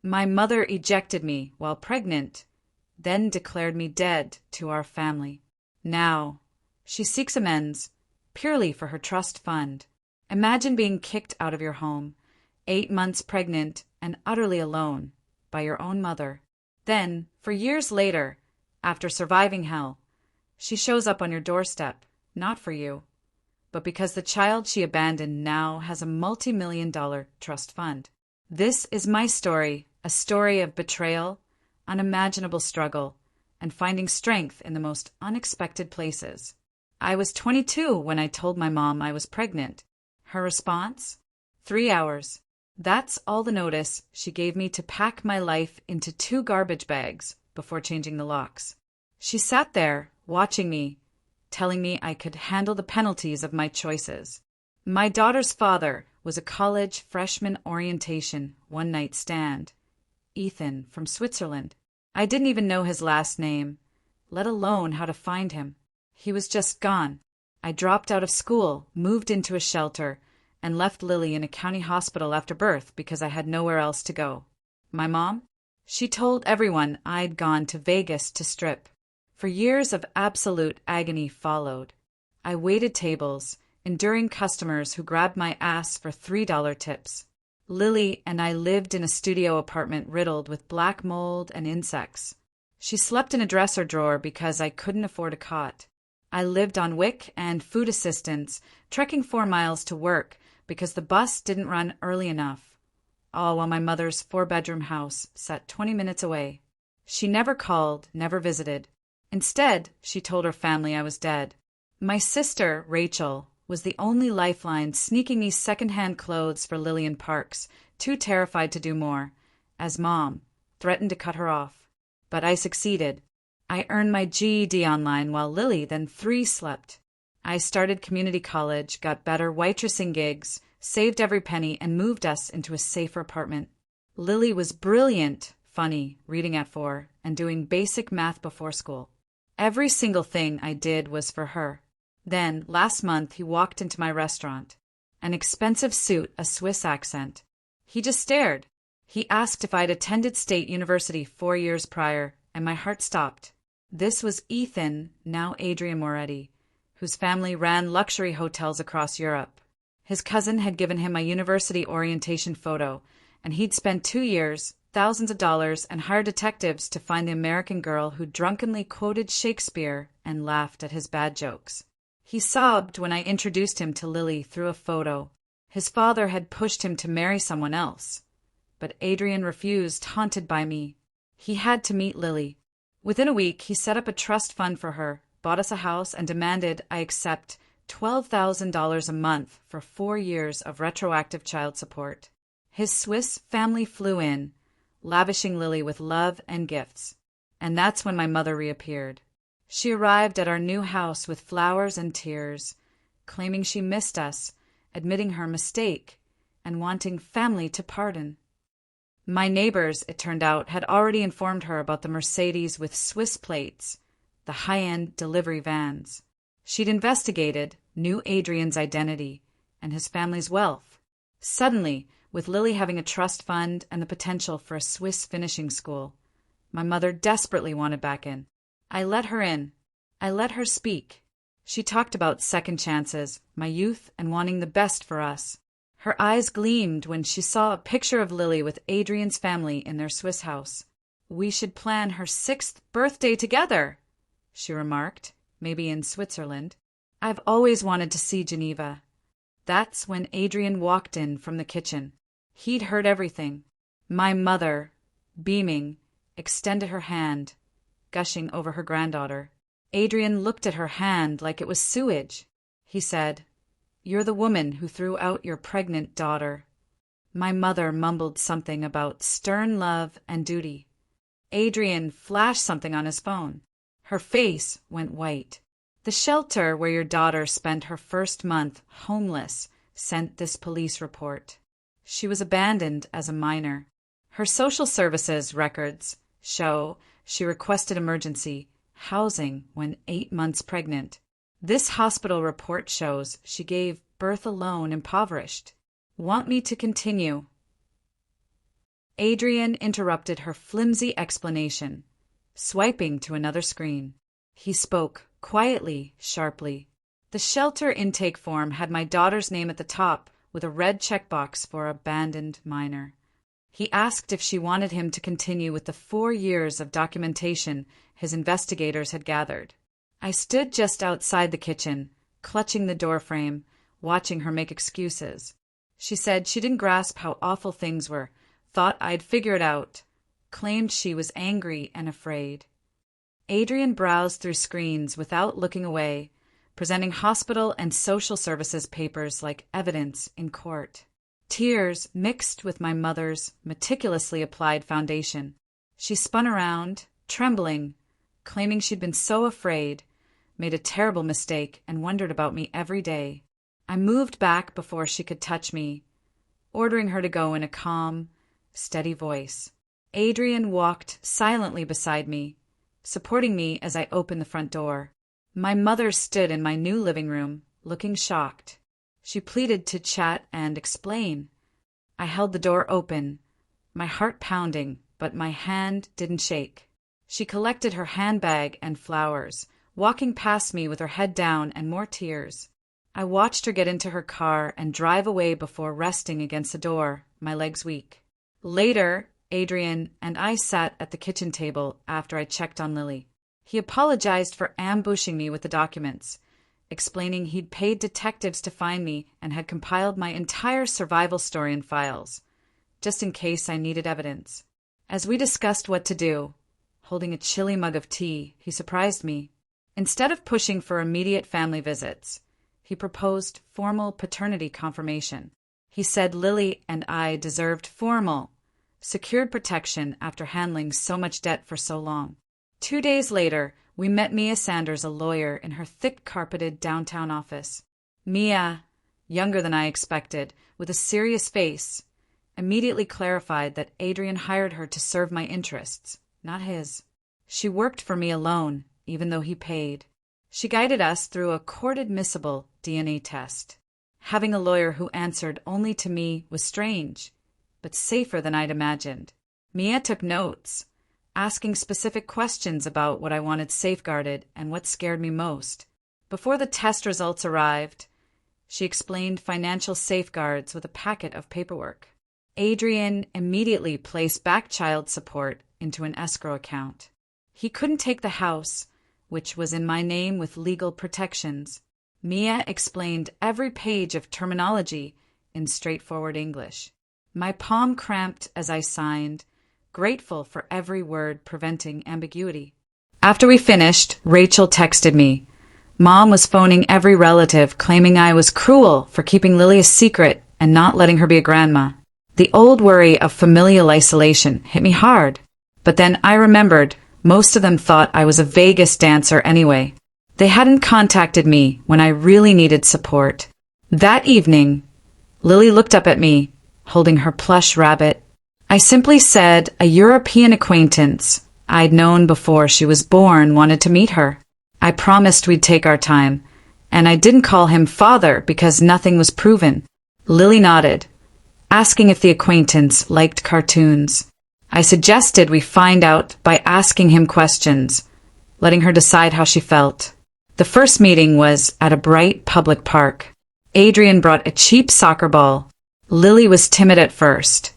My mother ejected me while pregnant, then declared me dead to our family. Now, she seeks amends purely for her trust fund. Imagine being kicked out of your home, 8 months pregnant and utterly alone, by your own mother. Then, for years later, after surviving hell, she shows up on your doorstep, not for you, but because the child she abandoned now has a multi-million-dollar trust fund. This is my story, a story of betrayal, unimaginable struggle, and finding strength in the most unexpected places. I was 22 when I told my mom I was pregnant. Her response? 3 hours. That's all the notice she gave me to pack my life into 2 garbage bags before changing the locks. She sat there, watching me, telling me I could handle the penalties of my choices. My daughter's father was a college freshman orientation one-night stand. Ethan, from Switzerland. I didn't even know his last name, let alone how to find him. He was just gone. I dropped out of school, moved into a shelter, and left Lily in a county hospital after birth because I had nowhere else to go. My mom? She told everyone I'd gone to Vegas to strip. For years of absolute agony followed. I waited tables, enduring customers who grabbed my ass for $3 tips. Lily and I lived in a studio apartment riddled with black mold and insects. She slept in a dresser drawer because I couldn't afford a cot. I lived on WIC and food assistance, trekking 4 miles to work because the bus didn't run early enough. All while my mother's 4-bedroom house sat 20 minutes away. She never called, never visited. Instead, she told her family I was dead. My sister, Rachel, was the only lifeline, sneaking me secondhand clothes for Lillian Parks, too terrified to do more, as Mom threatened to cut her off. But I succeeded. I earned my GED online while Lily then 3 slept. I started community college, got better waitressing gigs, saved every penny, and moved us into a safer apartment. Lily was brilliant, funny, reading at 4, and doing basic math before school. Every single thing I did was for her. Then, last month, he walked into my restaurant. An expensive suit, a Swiss accent. He just stared. He asked if I'd attended State University 4 years prior, and my heart stopped. This was Ethan, now Adrian Moretti, whose family ran luxury hotels across Europe. His cousin had given him a university orientation photo, and he'd spent 2 years, thousands of dollars, and hired detectives to find the American girl who drunkenly quoted Shakespeare and laughed at his bad jokes. He sobbed when I introduced him to Lily through a photo. His father had pushed him to marry someone else. But Adrian refused, haunted by me. He had to meet Lily. Within a week, he set up a trust fund for her, bought us a house, and demanded I accept $12,000 a month for 4 years of retroactive child support. His Swiss family flew in, lavishing Lily with love and gifts. And that's when my mother reappeared. She arrived at our new house with flowers and tears, claiming she missed us, admitting her mistake, and wanting family to pardon. My neighbors, it turned out, had already informed her about the Mercedes with Swiss plates, the high-end delivery vans. She'd investigated, knew Adrian's identity, and his family's wealth. Suddenly, with Lily having a trust fund and the potential for a Swiss finishing school, my mother desperately wanted back in. I let her in. I let her speak. She talked about second chances, my youth, and wanting the best for us. Her eyes gleamed when she saw a picture of Lily with Adrian's family in their Swiss house. "We should plan her 6th birthday together," she remarked, maybe in Switzerland. "I've always wanted to see Geneva." That's when Adrian walked in from the kitchen. He'd heard everything. My mother, beaming, extended her hand, gushing over her granddaughter. Adrian looked at her hand like it was sewage. He said, "You're the woman who threw out your pregnant daughter." My mother mumbled something about stern love and duty. Adrian flashed something on his phone. Her face went white. "The shelter where your daughter spent her first month homeless sent this police report. She was abandoned as a minor. Her social services records show she requested emergency housing when 8 months pregnant. This hospital report shows she gave birth alone, impoverished. Want me to continue?" Adrian interrupted her flimsy explanation, swiping to another screen. He spoke, quietly, sharply. The shelter intake form had my daughter's name at the top, with a red checkbox for abandoned minor. He asked if she wanted him to continue with the 4 years of documentation his investigators had gathered. I stood just outside the kitchen, clutching the doorframe, watching her make excuses. She said she didn't grasp how awful things were, thought I'd figure it out, claimed she was angry and afraid. Adrian browsed through screens without looking away, presenting hospital and social services papers like evidence in court. Tears mixed with my mother's meticulously applied foundation. She spun around, trembling, claiming she'd been so afraid, made a terrible mistake, and wondered about me every day. I moved back before she could touch me, ordering her to go in a calm, steady voice. Adrian walked silently beside me, supporting me as I opened the front door. My mother stood in my new living room, looking shocked. She pleaded to chat and explain. I held the door open, my heart pounding, but my hand didn't shake. She collected her handbag and flowers, walking past me with her head down and more tears. I watched her get into her car and drive away before resting against the door, my legs weak. Later, Adrian and I sat at the kitchen table after I checked on Lily. He apologized for ambushing me with the documents, explaining he'd paid detectives to find me and had compiled my entire survival story in files, just in case I needed evidence. As we discussed what to do, holding a chilly mug of tea, he surprised me. Instead of pushing for immediate family visits, he proposed formal paternity confirmation. He said Lily and I deserved formal, secured protection after handling so much debt for so long. 2 days later, we met Mia Sanders, a lawyer, in her thick-carpeted downtown office. Mia, younger than I expected, with a serious face, immediately clarified that Adrian hired her to serve my interests, not his. She worked for me alone, even though he paid. She guided us through a court-admissible DNA test. Having a lawyer who answered only to me was strange, but safer than I'd imagined. Mia took notes, asking specific questions about what I wanted safeguarded and what scared me most. Before the test results arrived, she explained financial safeguards with a packet of paperwork. Adrian immediately placed back child support into an escrow account. He couldn't take the house, which was in my name with legal protections. Mia explained every page of terminology in straightforward English. My palm cramped as I signed, grateful for every word preventing ambiguity. After we finished, Rachel texted me. Mom was phoning every relative, claiming I was cruel for keeping Lily a secret and not letting her be a grandma. The old worry of familial isolation hit me hard. But then I remembered most of them thought I was a Vegas dancer anyway. They hadn't contacted me when I really needed support. That evening, Lily looked up at me, holding her plush rabbit. I simply said a European acquaintance I'd known before she was born wanted to meet her. I promised we'd take our time, and I didn't call him father because nothing was proven. Lily nodded, asking if the acquaintance liked cartoons. I suggested we find out by asking him questions, letting her decide how she felt. The first meeting was at a bright public park. Adrian brought a cheap soccer ball. Lily was timid at first,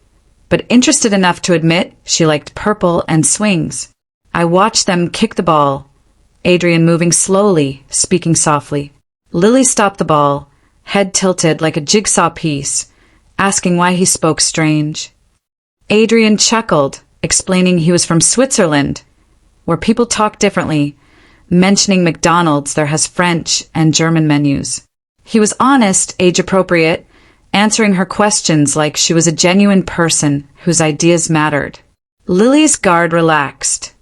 but interested enough to admit she liked purple and swings. I watched them kick the ball, Adrian moving slowly, speaking softly. Lily stopped the ball, head tilted like a jigsaw piece, asking why he spoke strange. Adrian chuckled, explaining he was from Switzerland, where people talk differently, mentioning McDonald's there has French and German menus. He was honest, age-appropriate, answering her questions like she was a genuine person whose ideas mattered. Lily's guard relaxed,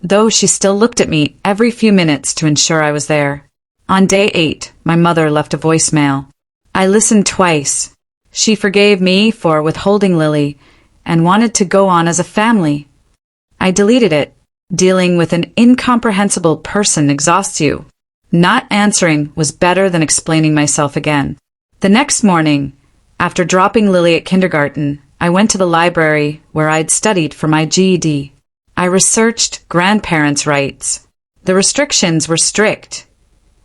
though she still looked at me every few minutes to ensure I was there. On day 8, my mother left a voicemail. I listened twice. She forgave me for withholding Lily and wanted to go on as a family. I deleted it. Dealing with an incomprehensible person exhausts you. Not answering was better than explaining myself again. The next morning, after dropping Lily at kindergarten, I went to the library where I'd studied for my GED. I researched grandparents' rights. The restrictions were strict,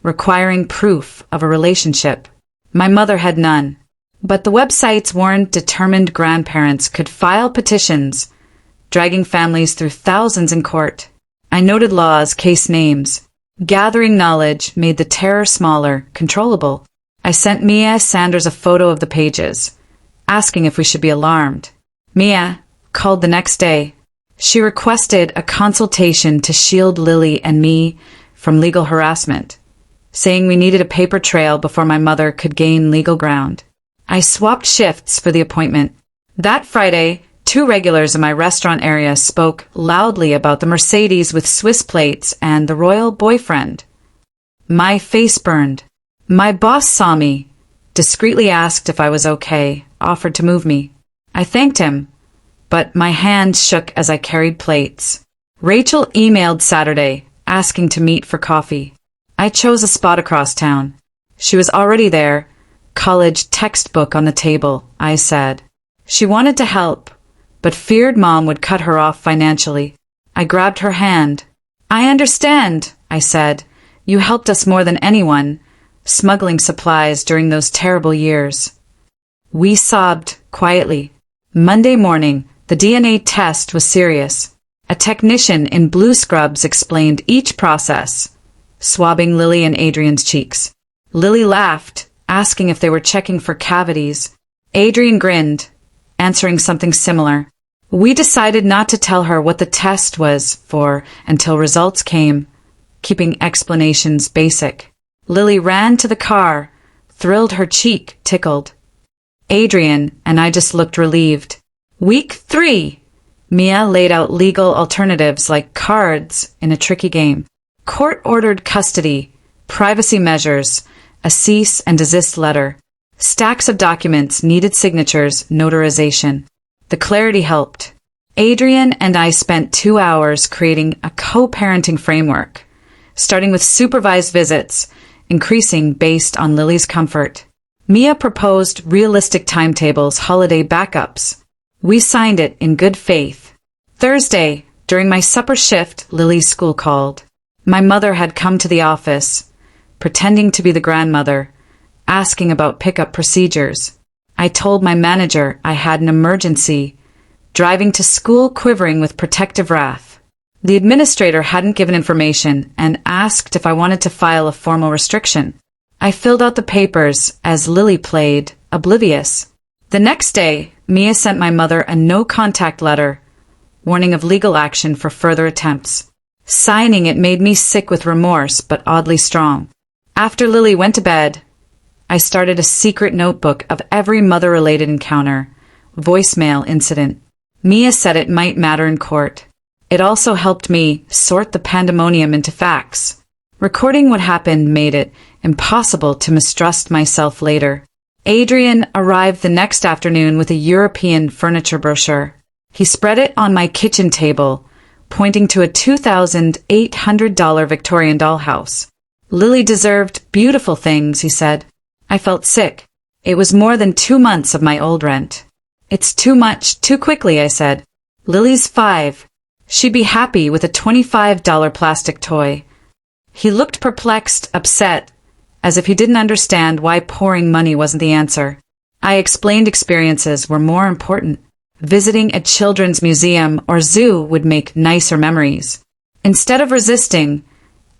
requiring proof of a relationship. My mother had none. But the websites warned determined grandparents could file petitions, dragging families through thousands in court. I noted laws, case names. Gathering knowledge made the terror smaller, controllable. I sent Mia Sanders a photo of the pages, asking if we should be alarmed. Mia called the next day. She requested a consultation to shield Lily and me from legal harassment, saying we needed a paper trail before my mother could gain legal ground. I swapped shifts for the appointment. That Friday, 2 regulars in my restaurant area spoke loudly about the Mercedes with Swiss plates and the royal boyfriend. My face burned. My boss saw me, discreetly asked if I was okay, offered to move me. I thanked him, but my hands shook as I carried plates. Rachel emailed Saturday, asking to meet for coffee. I chose a spot across town. She was already there, college textbook on the table, I said. She wanted to help, but feared Mom would cut her off financially. I grabbed her hand. I understand, I said. You helped us more than anyone, smuggling supplies during those terrible years. We sobbed quietly. Monday morning, the DNA test was serious. A technician in blue scrubs explained each process, swabbing Lily and Adrian's cheeks. Lily laughed, asking if they were checking for cavities. Adrian grinned, answering something similar. We decided not to tell her what the test was for until results came, keeping explanations basic. Lily ran to the car, thrilled, her cheek tickled. Adrian and I just looked relieved. Week 3. Mia laid out legal alternatives like cards in a tricky game. Court-ordered custody, privacy measures, a cease and desist letter. Stacks of documents needed signatures, notarization. The clarity helped. Adrian and I spent 2 hours creating a co-parenting framework, starting with supervised visits, increasing based on Lily's comfort. Mia proposed realistic timetables, holiday backups. We signed it in good faith. Thursday, during my supper shift, Lily's school called. My mother had come to the office, pretending to be the grandmother, asking about pickup procedures. I told my manager I had an emergency, driving to school quivering with protective wrath. The administrator hadn't given information and asked if I wanted to file a formal restriction. I filled out the papers as Lily played oblivious. The next day, Mia sent my mother a no-contact letter, warning of legal action for further attempts. Signing it made me sick with remorse, but oddly strong. After Lily went to bed, I started a secret notebook of every mother-related encounter, voicemail incident. Mia said it might matter in court. It also helped me sort the pandemonium into facts. Recording what happened made it impossible to mistrust myself later. Adrian arrived the next afternoon with a European furniture brochure. He spread it on my kitchen table, pointing to a $2,800 Victorian dollhouse. Lily deserved beautiful things, he said. I felt sick. It was more than 2 months of my old rent. It's too much, too quickly, I said. Lily's 5. She'd be happy with a $25 plastic toy. He looked perplexed, upset, as if he didn't understand why pouring money wasn't the answer. I explained experiences were more important. Visiting a children's museum or zoo would make nicer memories. Instead of resisting,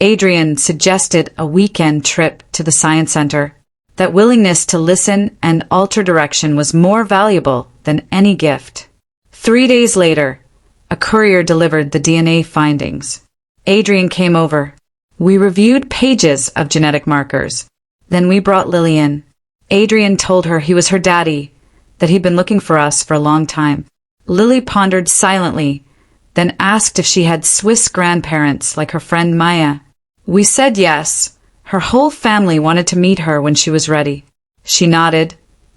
Adrian suggested a weekend trip to the science center. That willingness to listen and alter direction was more valuable than any gift. 3 days later, a courier delivered the DNA findings. Adrian came over. We reviewed pages of genetic markers. Then we brought Lily in. Adrian told her he was her daddy, that he'd been looking for us for a long time. Lily pondered silently, then asked if she had Swiss grandparents like her friend Maya. We said yes. Her whole family wanted to meet her when she was ready. She nodded,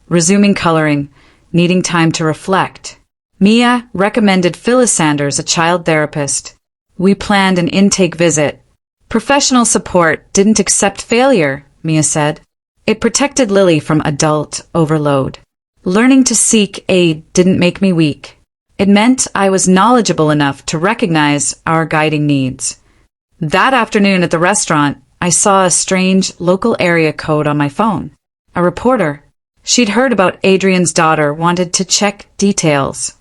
resuming coloring, needing time to reflect. Mia recommended Phyllis Sanders, a child therapist. We planned an intake visit. Professional support didn't accept failure, Mia said. It protected Lily from adult overload. Learning to seek aid didn't make me weak. It meant I was knowledgeable enough to recognize our guiding needs. That afternoon at the restaurant, I saw a strange local area code on my phone. A reporter. She'd heard about Adrian's daughter, wanted to check details.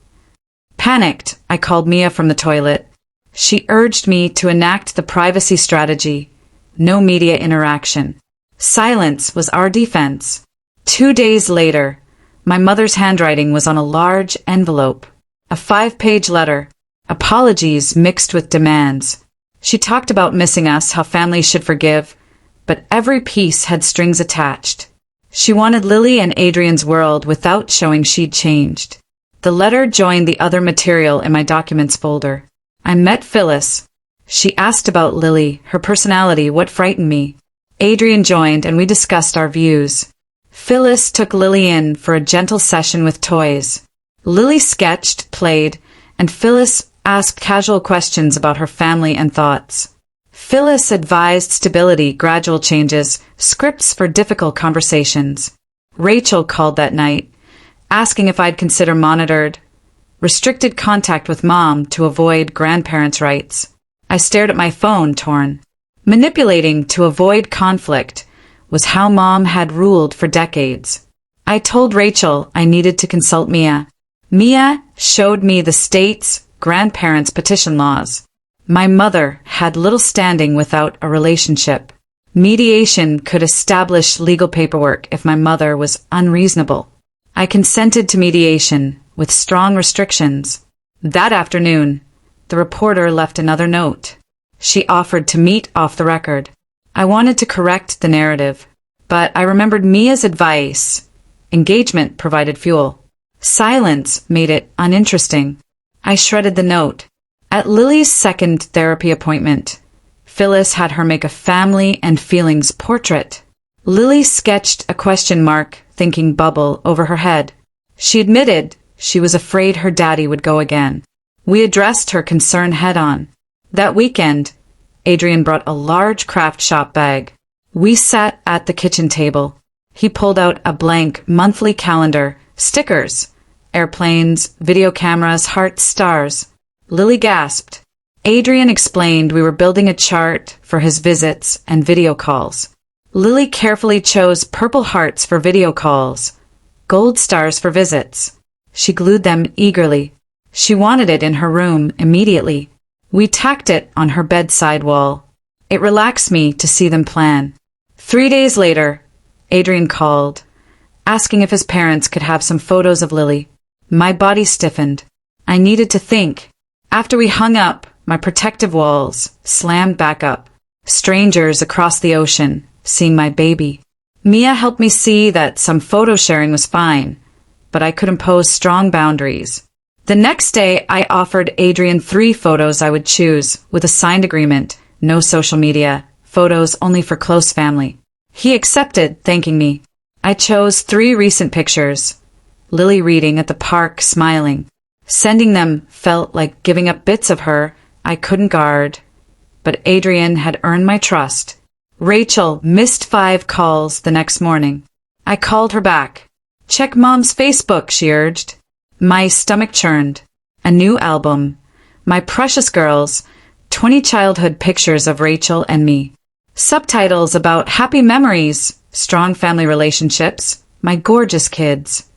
Panicked, I called Mia from the toilet. She urged me to enact the privacy strategy. No media interaction. Silence was our defense. 2 days later, my mother's handwriting was on a large envelope. A 5-page letter. Apologies mixed with demands. She talked about missing us, how families should forgive, but every piece had strings attached. She wanted Lily and Adrian's world without showing she'd changed. The letter joined the other material in my documents folder. I met Phyllis. She asked about Lily, her personality, what frightened me. Adrian joined and we discussed our views. Phyllis took Lily in for a gentle session with toys. Lily sketched, played, and Phyllis asked casual questions about her family and thoughts. Phyllis advised stability, gradual changes, scripts for difficult conversations. Rachel called that night, asking if I'd consider monitored, restricted contact with Mom to avoid grandparents' rights. I stared at my phone, torn. Manipulating to avoid conflict was how Mom had ruled for decades. I told Rachel I needed to consult Mia. Mia showed me the state's grandparents' petition laws. My mother had little standing without a relationship. Mediation could establish legal paperwork if my mother was unreasonable. I consented to mediation with strong restrictions. That afternoon, the reporter left another note. She offered to meet off the record. I wanted to correct the narrative, but I remembered Mia's advice. Engagement provided fuel. Silence made it uninteresting. I shredded the note. At Lily's second therapy appointment, Phyllis had her make a family and feelings portrait. Lily sketched a question mark, thinking bubble, over her head. She admitted she was afraid her daddy would go again. We addressed her concern head-on. That weekend, Adrian brought a large craft shop bag. We sat at the kitchen table. He pulled out a blank monthly calendar, stickers, airplanes, video cameras, hearts, stars. Lily gasped. Adrian explained we were building a chart for his visits and video calls. Lily carefully chose purple hearts for video calls, gold stars for visits. She glued them eagerly. She wanted it in her room immediately. We tacked it on her bedside wall. It relaxed me to see them plan. 3 days later, Adrian called, asking if his parents could have some photos of Lily. My body stiffened. I needed to think. After we hung up, my protective walls slammed back up. Strangers across the ocean, seeing my baby. Mia helped me see that some photo sharing was fine, but I could impose strong boundaries. The next day, I offered Adrian 3 photos I would choose, with a signed agreement, no social media, photos only for close family. He accepted, thanking me. I chose 3 recent pictures. Lily reading at the park, smiling. Sending them felt like giving up bits of her I couldn't guard, but Adrian had earned my trust. Rachel missed 5 calls the next morning. I called her back. Check Mom's Facebook, she urged. My stomach churned. A new album. My precious girls. 20 childhood pictures of Rachel and me. Subtitles about happy memories, strong family relationships, my gorgeous kids.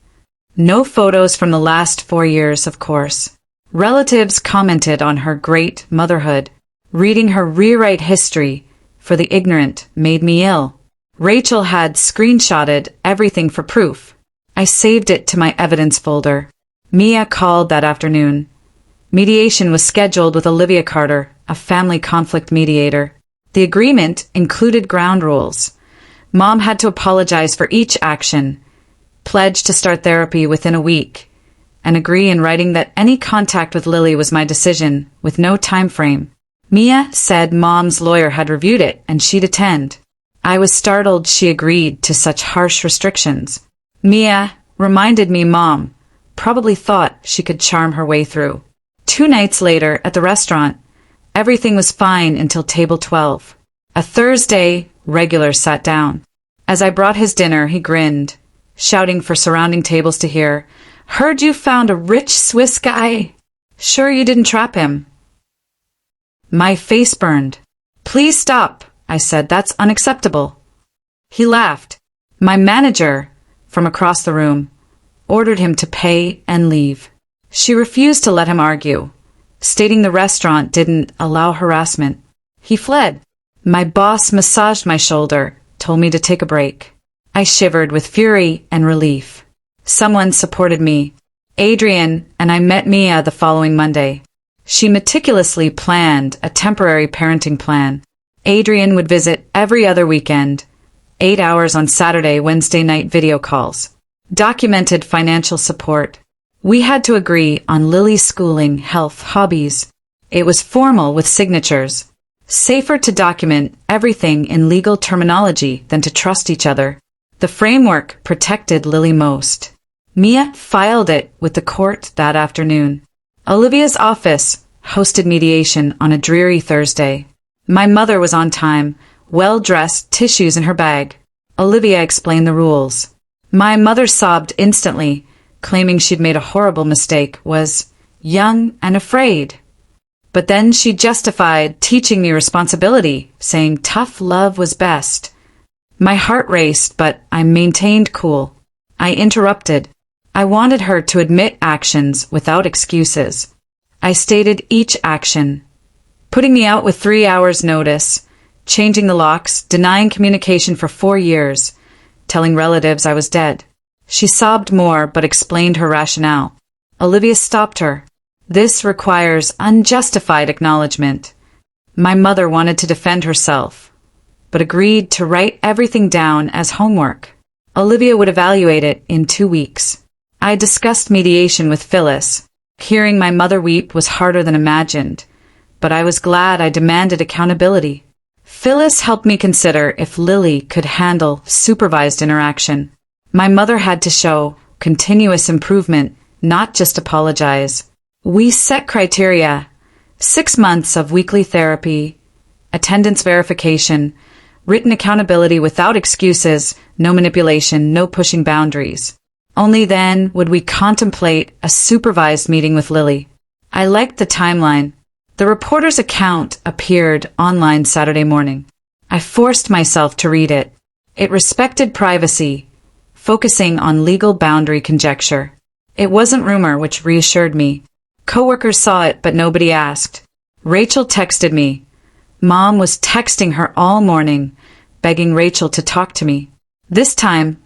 No photos from the last 4 years, of course. Relatives commented on her great motherhood. Reading her rewrite history for the ignorant made me ill. Rachel had screenshotted everything for proof. I saved it to my evidence folder. Mia called that afternoon. Mediation was scheduled with Olivia Carter, a family conflict mediator. The agreement included ground rules. Mom had to apologize for each action, pledge to start therapy within a week, and agree in writing that any contact with Lily was my decision, with no time frame. Mia said Mom's lawyer had reviewed it and she'd attend. I was startled she agreed to such harsh restrictions. Mia reminded me Mom probably thought she could charm her way through. 2 nights later, at the restaurant, everything was fine until table 12. A Thursday regular sat down. As I brought his dinner, he grinned. shouting for surrounding tables to hear. "Heard you found a rich Swiss guy. Sure you didn't trap him?" My face burned. "Please stop," I said. "That's unacceptable." He laughed. My manager, from across the room, ordered him to pay and leave. She refused to let him argue, stating the restaurant didn't allow harassment. He fled. My boss massaged my shoulder, told me to take a break. I shivered with fury and relief. Someone supported me. Adrian, and I met Mia the following Monday. She meticulously planned a temporary parenting plan. Adrian would visit every other weekend, 8 hours on Saturday, Wednesday night video calls. Documented financial support. We had to agree on Lily's schooling, health, hobbies. It was formal with signatures. Safer to document everything in legal terminology than to trust each other. The framework protected Lily most. Mia filed it with the court that afternoon. Olivia's office hosted mediation on a dreary Thursday. My mother was on time, well-dressed, tissues in her bag. Olivia explained the rules. My mother sobbed instantly, claiming she'd made a horrible mistake, was young and afraid. But then she justified teaching me responsibility, saying tough love was best. My heart raced, but I maintained cool. I interrupted. I wanted her to admit actions without excuses. I stated each action. Putting me out with 3 hours' notice, changing the locks, denying communication for 4 years, telling relatives I was dead. She sobbed more but explained her rationale. Olivia stopped her. This requires unjustified acknowledgement. My mother wanted to defend herself, but agreed to write everything down as homework. Olivia would evaluate it in 2 weeks. I discussed mediation with Phyllis. Hearing my mother weep was harder than imagined, but I was glad I demanded accountability. Phyllis helped me consider if Lily could handle supervised interaction. My mother had to show continuous improvement, not just apologize. We set criteria: 6 months of weekly therapy, attendance verification, written accountability without excuses, no manipulation, no pushing boundaries. Only then would we contemplate a supervised meeting with Lily. I liked the timeline. The reporter's account appeared online Saturday morning. I forced myself to read it. It respected privacy, focusing on legal boundary conjecture. It wasn't rumor, which reassured me. Coworkers saw it, but nobody asked. Rachel texted me. Mom was texting her all morning, begging Rachel to talk to me. This time,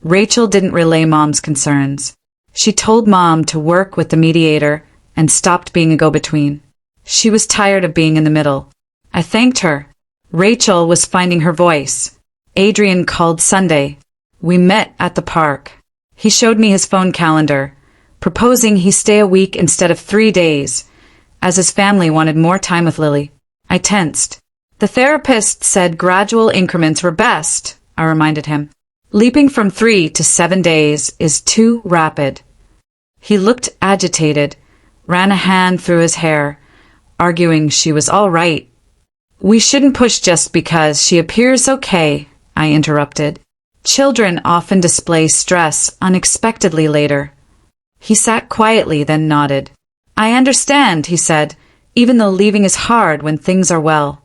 Rachel didn't relay Mom's concerns. She told Mom to work with the mediator and stopped being a go-between. She was tired of being in the middle. I thanked her. Rachel was finding her voice. Adrian called Sunday. We met at the park. He showed me his phone calendar, proposing he stay a week instead of 3 days, as his family wanted more time with Lily. I tensed. The therapist said gradual increments were best, I reminded him. Leaping from 3 to 7 days is too rapid. He looked agitated, ran a hand through his hair, arguing she was all right. We shouldn't push just because she appears okay, I interrupted. Children often display stress unexpectedly later. He sat quietly, then nodded. I understand, he said, even though leaving is hard when things are well.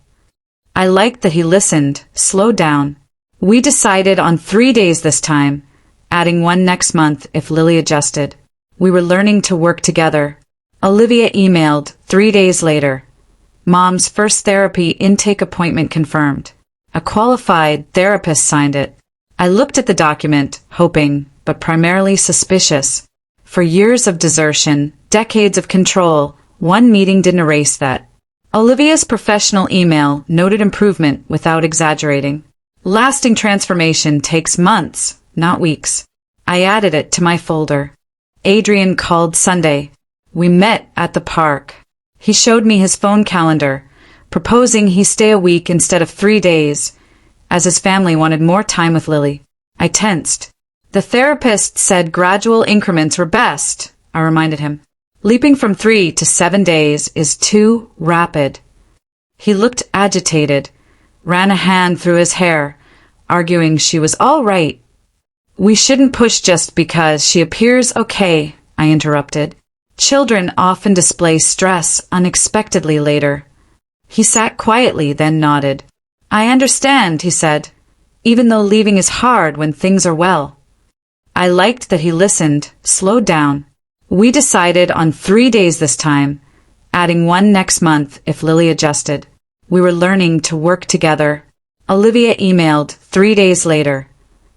I liked that he listened, slowed down. We decided on 3 days this time, adding 1 next month if Lily adjusted. We were learning to work together. Olivia emailed 3 days later. Mom's first therapy intake appointment confirmed. A qualified therapist signed it. I looked at the document, hoping, but primarily suspicious. For years of desertion, decades of control, one meeting didn't erase that. Olivia's professional email noted improvement without exaggerating. Lasting transformation takes months, not weeks. I added it to my folder. Adrian called Sunday. We met at the park. He showed me his phone calendar, proposing he stay a week instead of 3 days, as his family wanted more time with Lily. I tensed. The therapist said gradual increments were best, I reminded him. Leaping from 3 to 7 days is too rapid. He looked agitated, ran a hand through his hair, arguing she was all right. We shouldn't push just because she appears okay, I interrupted. Children often display stress unexpectedly later. He sat quietly, then nodded. I understand, he said, even though leaving is hard when things are well. I liked that he listened, slowed down. We decided on 3 days this time, adding one next month if Lily adjusted. We were learning to work together. Olivia emailed 3 days later.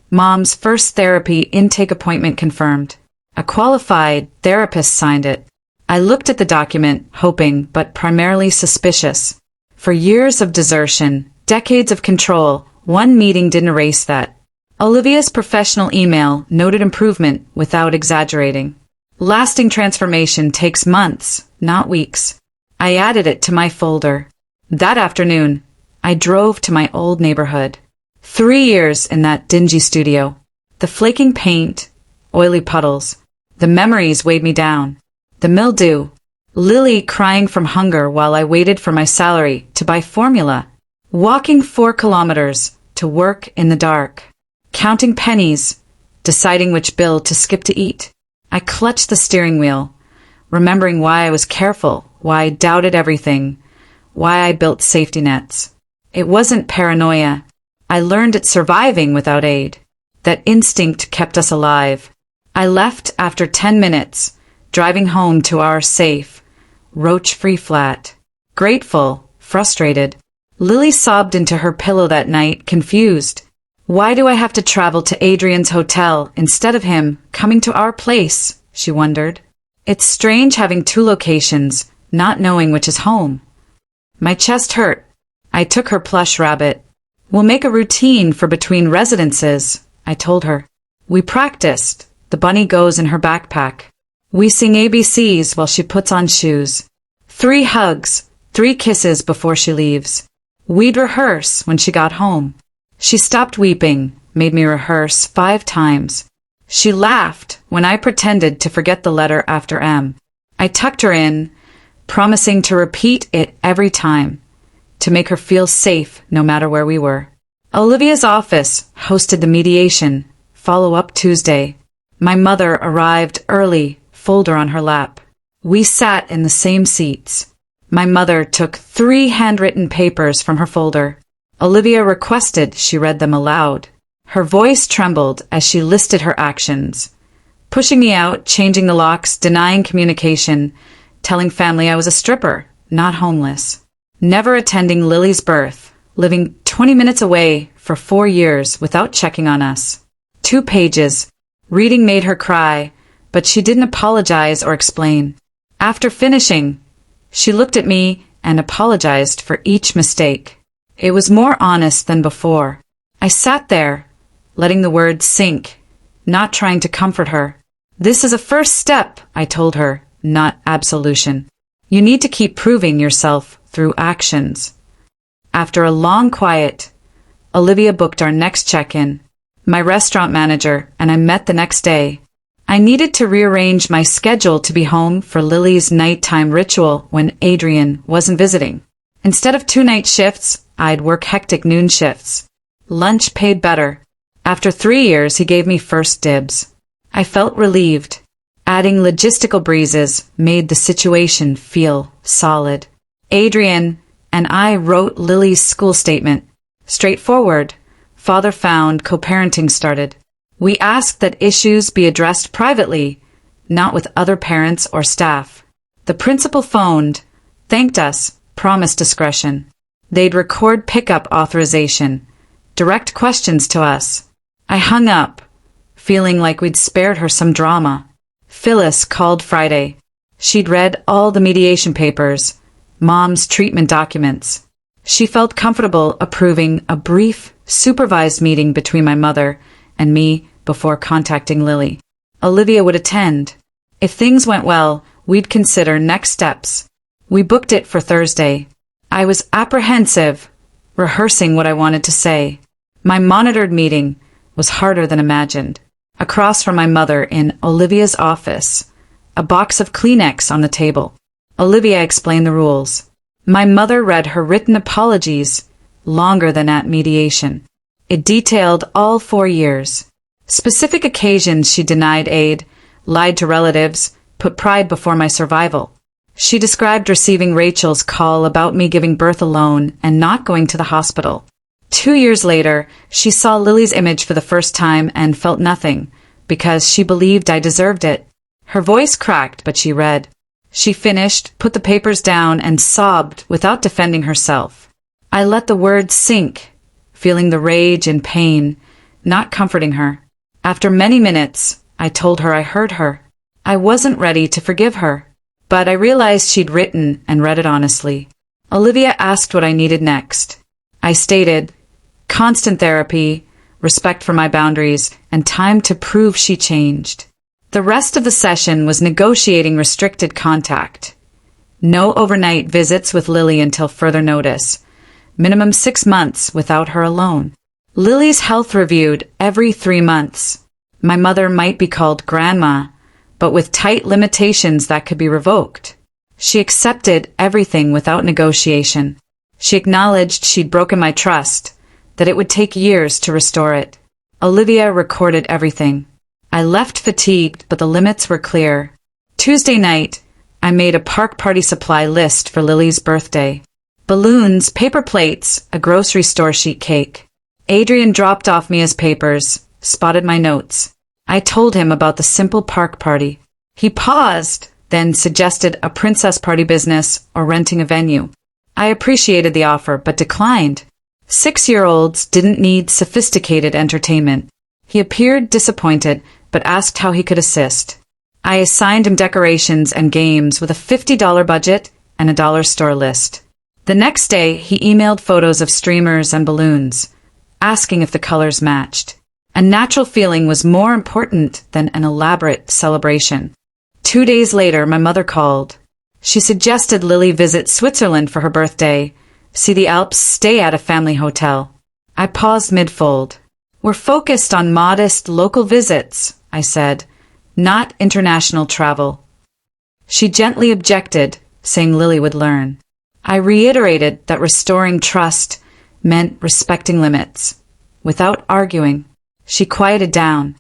Mom's first therapy intake appointment confirmed. A qualified therapist signed it. I looked at the document, hoping, but primarily suspicious. For years of desertion, decades of control, one meeting didn't erase that. Olivia's professional email noted improvement without exaggerating. Lasting transformation takes months, not weeks. I added it to my folder. That afternoon, I drove to my old neighborhood. 3 years in that dingy studio. The flaking paint, oily puddles. The memories weighed me down. The mildew. Lily crying from hunger while I waited for my salary to buy formula. Walking 4 kilometers to work in the dark. Counting pennies. Deciding which bill to skip to eat. I clutched the steering wheel, remembering why I was careful, why I doubted everything, why I built safety nets. It wasn't paranoia. I learned at surviving without aid. That instinct kept us alive. I left after 10 minutes, driving home to our safe, roach-free flat. Grateful, frustrated. Lily sobbed into her pillow that night, confused. Why do I have to travel to Adrian's hotel instead of him coming to our place? She wondered. It's strange having 2 locations, not knowing which is home. My chest hurt. I took her plush rabbit. We'll make a routine for between residences, I told her. We practiced. The bunny goes in her backpack. We sing ABCs while she puts on shoes. 3 hugs, 3 kisses before she leaves. We'd rehearse when she got home. She stopped weeping, made me rehearse 5 times. She laughed when I pretended to forget the letter after M. I tucked her in, promising to repeat it every time, to make her feel safe no matter where we were. Olivia's office hosted the mediation, follow-up Tuesday. My mother arrived early, folder on her lap. We sat in the same seats. My mother took 3 handwritten papers from her folder. Olivia requested she read them aloud. Her voice trembled as she listed her actions. Pushing me out, changing the locks, denying communication, telling family I was a stripper, not homeless. Never attending Lily's birth, living 20 minutes away for 4 years without checking on us. 2 pages. Reading made her cry, but she didn't apologize or explain. After finishing, she looked at me and apologized for each mistake. It was more honest than before. I sat there, letting the words sink, not trying to comfort her. This is a first step, I told her, not absolution. You need to keep proving yourself through actions. After a long quiet, Olivia booked our next check-in. My restaurant manager and I met the next day. I needed to rearrange my schedule to be home for Lily's nighttime ritual when Adrian wasn't visiting. Instead of 2 night shifts, I'd work hectic noon shifts. Lunch paid better. After 3 years, he gave me first dibs. I felt relieved. Adding logistical breezes made the situation feel solid. Adrian and I wrote Lily's school statement. Straightforward. Father found co-parenting started. We asked that issues be addressed privately, not with other parents or staff. The principal phoned, thanked us, promised discretion. They'd record pickup authorization, direct questions to us. I hung up, feeling like we'd spared her some drama. Phyllis called Friday. She'd read all the mediation papers, Mom's treatment documents. She felt comfortable approving a brief, supervised meeting between my mother and me before contacting Lily. Olivia would attend. If things went well, we'd consider next steps. We booked it for Thursday. I was apprehensive, rehearsing what I wanted to say. My monitored meeting was harder than imagined. Across from my mother in Olivia's office, a box of Kleenex on the table. Olivia explained the rules. My mother read her written apologies, longer than at mediation. It detailed all 4 years. Specific occasions she denied aid, lied to relatives, put pride before my survival. She described receiving Rachel's call about me giving birth alone and not going to the hospital. 2 years later, she saw Lily's image for the first time and felt nothing, because she believed I deserved it. Her voice cracked, but she read. She finished, put the papers down, and sobbed without defending herself. I let the words sink, feeling the rage and pain, not comforting her. After many minutes, I told her I heard her. I wasn't ready to forgive her, but I realized she'd written and read it honestly. Olivia asked what I needed next. I stated, constant therapy, respect for my boundaries, and time to prove she changed. The rest of the session was negotiating restricted contact. No overnight visits with Lily until further notice. Minimum 6 months without her alone. Lily's health reviewed every 3 months. My mother might be called grandma, but with tight limitations that could be revoked. She accepted everything without negotiation. She acknowledged she'd broken my trust, that it would take years to restore it. Olivia recorded everything. I left fatigued, but the limits were clear. Tuesday night, I made a park party supply list for Lily's birthday. Balloons, paper plates, a grocery store sheet cake. Adrian dropped off Mia's papers, spotted my notes. I told him about the simple park party. He paused, then suggested a princess party business or renting a venue. I appreciated the offer, but declined. 6-year-olds didn't need sophisticated entertainment. He appeared disappointed, but asked how he could assist. I assigned him decorations and games with a $50 budget and a dollar store list. The next day, he emailed photos of streamers and balloons, asking if the colors matched. A natural feeling was more important than an elaborate celebration. 2 days later, my mother called. She suggested Lily visit Switzerland for her birthday, see the Alps, stay at a family hotel. I paused mid-fold. We're focused on modest local visits, I said, not international travel. She gently objected, saying Lily would learn. I reiterated that restoring trust meant respecting limits. Without arguing, she quieted down.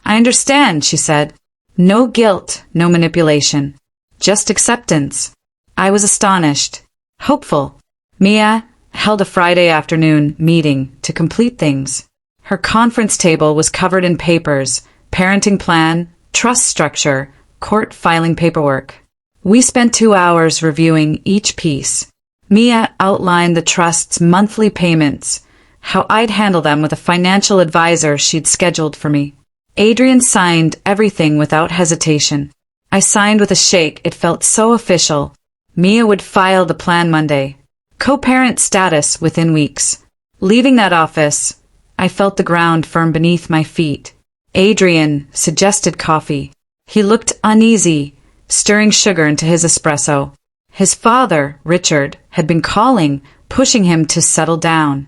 I understand, she said. No guilt, no manipulation. Just acceptance. I was astonished, hopeful. Mia held a Friday afternoon meeting to complete things. Her conference table was covered in papers, parenting plan, trust structure, court filing paperwork. We spent 2 hours reviewing each piece. Mia outlined the trust's monthly payments, how I'd handle them with a financial advisor she'd scheduled for me. Adrian signed everything without hesitation. I signed with a shake. It felt so official. Mia would file the plan Monday. Co-parent status within weeks. Leaving that office, I felt the ground firm beneath my feet. Adrian suggested coffee. He looked uneasy, stirring sugar into his espresso. His father, Richard, had been calling, pushing him to settle down.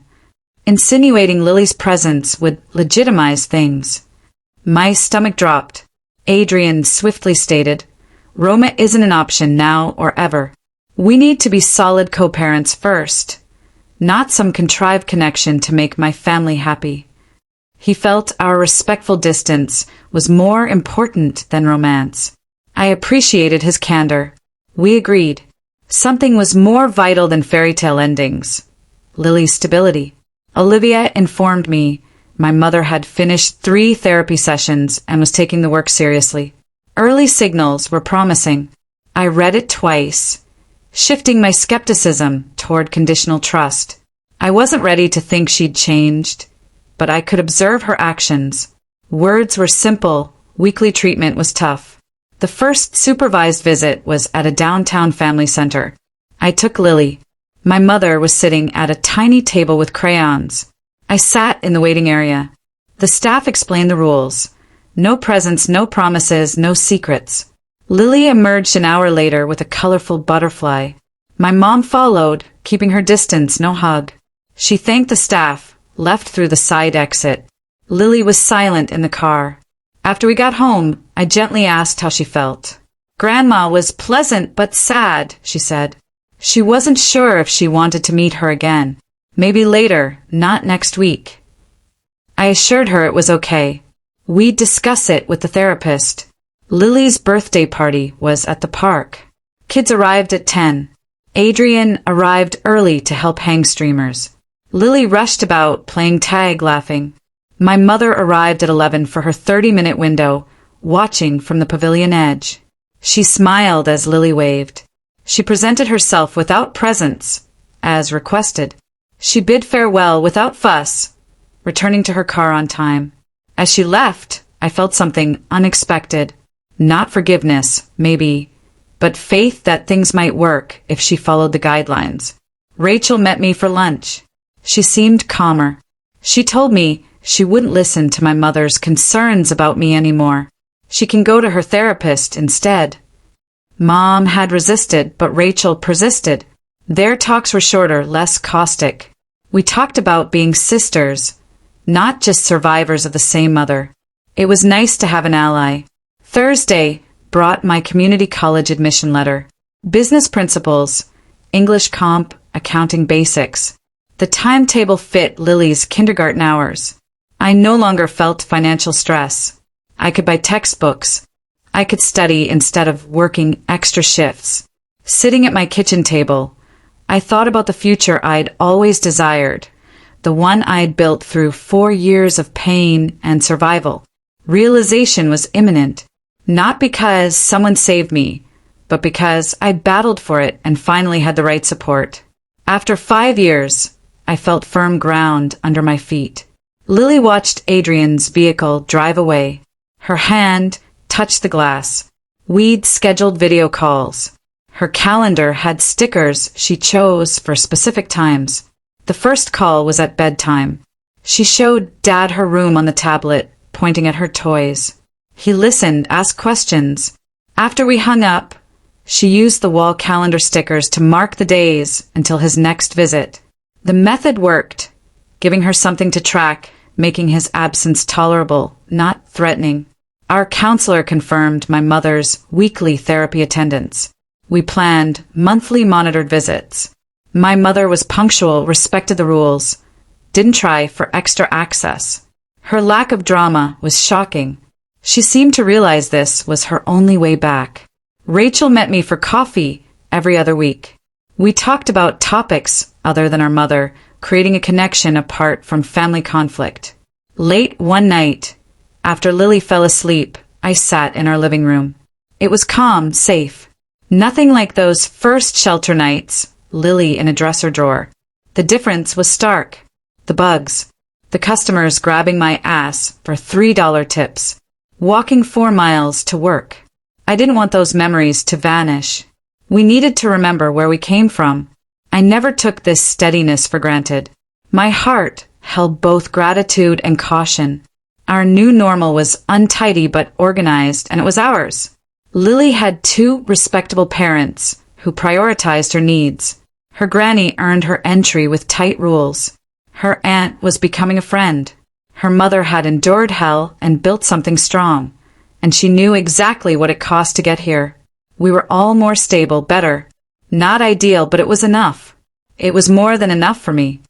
Insinuating Lily's presence would legitimize things. My stomach dropped. Adrian swiftly stated, Roma isn't an option now or ever. We need to be solid co-parents first, not some contrived connection to make my family happy. He felt our respectful distance was more important than romance. I appreciated his candor. We agreed. Something was more vital than fairy tale endings. Lily's stability. Olivia informed me my mother had finished 3 therapy sessions and was taking the work seriously. Early signals were promising. I read it twice, shifting my skepticism toward conditional trust. I wasn't ready to think she'd changed, but I could observe her actions. Words were simple, weekly treatment was tough. The first supervised visit was at a downtown family center. I took Lily. My mother was sitting at a tiny table with crayons. I sat in the waiting area. The staff explained the rules. No presents, no promises, no secrets. Lily emerged an hour later with a colorful butterfly. My mom followed, keeping her distance, no hug. She thanked the staff, left through the side exit. Lily was silent in the car. After we got home, I gently asked how she felt. Grandma was pleasant but sad, she said. She wasn't sure if she wanted to meet her again. Maybe later, not next week. I assured her it was okay. We'd discuss it with the therapist. Lily's birthday party was at the park. Kids arrived at 10. Adrian arrived early to help hang streamers. Lily rushed about, playing tag, laughing. My mother arrived at 11 for her 30-minute window, watching from the pavilion edge. She smiled as Lily waved. She presented herself without presents, as requested. She bid farewell without fuss, returning to her car on time. As she left, I felt something unexpected. Not forgiveness, maybe, but faith that things might work if she followed the guidelines. Rachel met me for lunch. She seemed calmer. She told me she wouldn't listen to my mother's concerns about me anymore. She can go to her therapist instead. Mom had resisted, but Rachel persisted. Their talks were shorter, less caustic. We talked about being sisters, not just survivors of the same mother. It was nice to have an ally. Thursday brought my community college admission letter. Business principles, English comp, accounting basics. The timetable fit Lily's kindergarten hours. I no longer felt financial stress. I could buy textbooks. I could study instead of working extra shifts. Sitting at my kitchen table, I thought about the future I'd always desired, the one I'd built through 4 years of pain and survival. Realization was imminent, not because someone saved me, but because I battled for it and finally had the right support. After 5 years, I felt firm ground under my feet. Lily watched Adrian's vehicle drive away. Her hand touched the glass. We'd scheduled video calls. Her calendar had stickers she chose for specific times. The first call was at bedtime. She showed Dad her room on the tablet, pointing at her toys. He listened, asked questions. After we hung up, she used the wall calendar stickers to mark the days until his next visit. The method worked, giving her something to track, making his absence tolerable, not threatening. Our counselor confirmed my mother's weekly therapy attendance. We planned monthly monitored visits. My mother was punctual, respected the rules, didn't try for extra access. Her lack of drama was shocking. She seemed to realize this was her only way back. Rachel met me for coffee every other week. We talked about topics other than our mother, creating a connection apart from family conflict. Late one night, after Lily fell asleep, I sat in our living room. It was calm, safe. Nothing like those first shelter nights, Lily in a dresser drawer. The difference was stark. The bugs. The customers grabbing my ass for $3 tips. Walking 4 miles to work. I didn't want those memories to vanish. We needed to remember where we came from. I never took this steadiness for granted. My heart held both gratitude and caution. Our new normal was untidy but organized, and it was ours. Lily had 2 respectable parents who prioritized her needs. Her granny earned her entry with tight rules. Her aunt was becoming a friend. Her mother had endured hell and built something strong, and she knew exactly what it cost to get here. We were all more stable, better. Not ideal, but it was enough. It was more than enough for me.